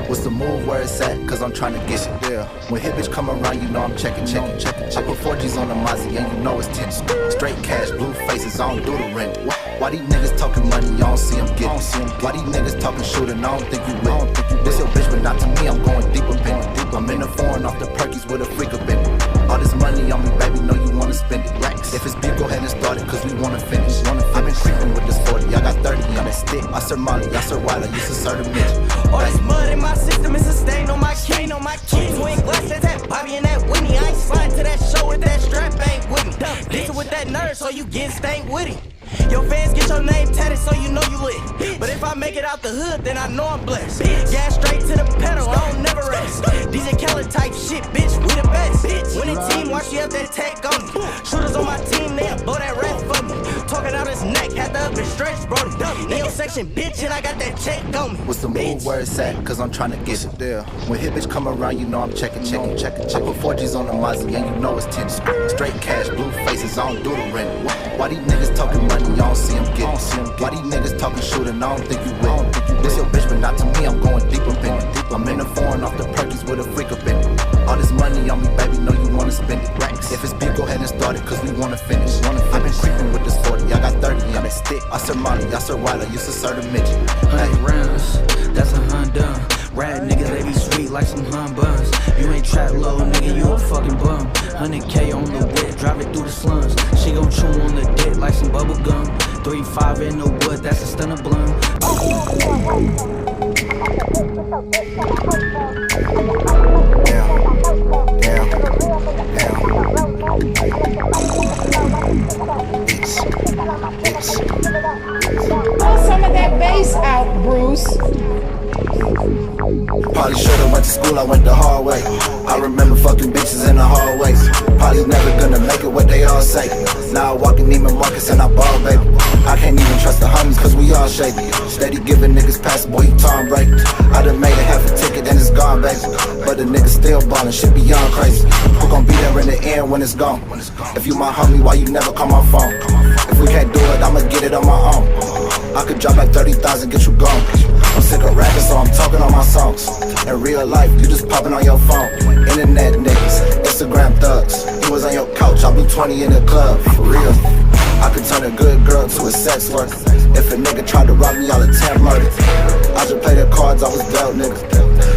What's the move, where it's at? Cause I'm trying to get it there. When hit bitch come around, you know I'm checking. I put 4G's on the Mozzie and you know it's 10. Straight cash, blue faces, I don't do the rent. Why these niggas talking money, you don't see them getting? Why these niggas talking shooting, I don't think you with. This your bitch, but not to me, I'm going deeper, in. I'm in the foreign off the perkies with a freak up in it. All this money on me, baby, know you wanna spend it. If it's beef, go ahead and start it, cause we wanna finish. I've been creeping with this 40, I got 30 on that stick. I serve Molly, I serve Wilder, used to serve a bitch. All this mud in my system is a stain on my key. Twin glasses, that Bobby and that Whitney. I ain't sliding to that show with that strap, ain't with me. Listen with that nerd, so you get stank with it. Your fans get your name tatted, so you know you lit. But if I make it out the hood, then I know I'm blessed. Gas straight to the pedal, I don't never rest. DJ Khaled type shit, bitch, we the best. Winning team, watch you have that take on me. Shooters on my team, they'll blow that rap for me. Talking out his neck, had the up and stretch, brody. Neo section, bitch, and I got that check on me. What's the move, where it's at? Cause I'm trying to get it there. When hit bitch come around, you know I'm checking. I put 4G's on the Mozzie and you know it's 10. Straight cash, blue faces, I don't do the rent. Why these niggas talking money, you don't see them getting? Why these niggas talking shooting, I don't think you with. This your bitch, but not to me, I'm going deeper in it. I'm in the foreign off the perkies with a freak up in it. All this money on me, baby, know you wanna spend it. If it's beef, go ahead and start it, cause we wanna finish. I've been creeping with this 40, I got 30 on that stick. I serve Molly, I serve Wilder, used to serve a midget. 100 rounds, that's a Honda. Rad niggas, they be sweet like some hun buns. You ain't trap little nigga, you a fucking bum. 100K on the whip, drive it through the slums. She gon' chew on the dick like some bubble gum. 3-5 in the wood, that's a stunner blunt. Pull some of that bass out, Bruce. Probably should've went to school, I went the hard way. I remember fucking bitches in the hallways. Probably never gonna make it, what they all say. Now I walk in Neiman Marcus and I ball, baby. I can't even trust the homies cause we all shady. Steady giving niggas pass, boy, you Tom Brady. I done made a half a ticket and it's gone, baby. But the niggas still ballin', shit beyond crazy. Who gon' be there in the end when it's gone? If you my homie, why you never call my phone? If we can't do it, I'ma get it on my own. I could drop like 30,000, get you gone. I'm sick of rapping, so I'm talking on my songs. In real life, you just popping on your phone. Internet niggas, Instagram thugs. You was on your couch, I'll be 20 in the club, for real. I could turn a good girl to a sex worker. If a nigga tried to rob me, I'll attempt murder. I just play the cards I was dealt, nigga.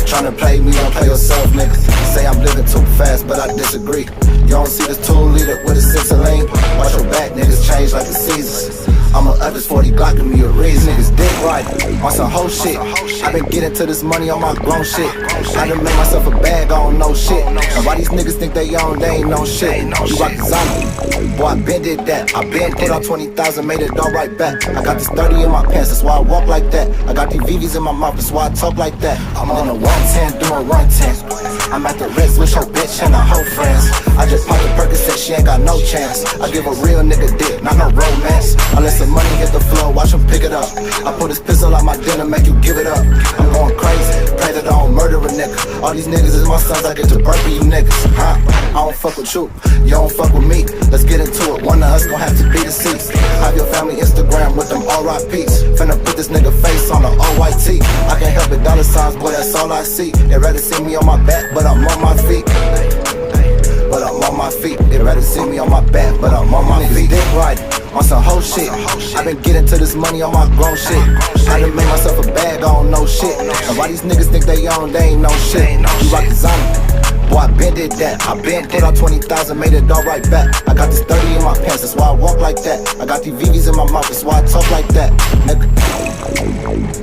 Tryna play me, don't play yourself, nigga. Say I'm living too fast, but I disagree. You don't see this 2-liter with a 6-lane. Watch your back, niggas change like the seasons. I'm a others 40 Glock and me a reason. Niggas dick riding on some whole shit. I been getting to this money on my grown shit. I done made myself a bag, I don't know shit. And why these niggas think they own, they ain't no shit. You rock the zombie, boy, I been did that. I been put out 20,000, made it all right back. I got this 30 in my pants, that's why I walk like that. I got these VVs in my mouth, that's why I talk like that. I'm on a 110, doing 110. I'm at the Ritz with your bitch and her whole friends. I just popped the Percocet, she ain't got no chance. I give a real nigga dick, not no romance. Unless the money hit the floor, watch him pick it up. I put his pistol out my dinner, make you give it up. I'm going crazy, pray that I don't murder a nigga. All these niggas is my sons, I get to birth for you niggas, huh? I don't fuck with you, you don't fuck with me. Let's get into it, one of us gon' have to be deceased. Have your family Instagram with them RIPs. Finna put this nigga face on the OYT. I can't help it, dollar signs, boy, that's all I see. They rather see me on my back, but I'm on my feet. But I'm on my feet. They rather see me on my back, but I'm on my feet. Dick riding on some whole shit. I been getting to this money on my grown shit. I done made myself a bag, I don't know shit. And why these niggas think they own, they ain't no shit. You rock the zombie, boy, I been did that. I been put out 20,000, made it all right back. I got this 30 in my pants, that's why I walk like that. I got these VVs in my mouth, that's why I talk like that, nigga.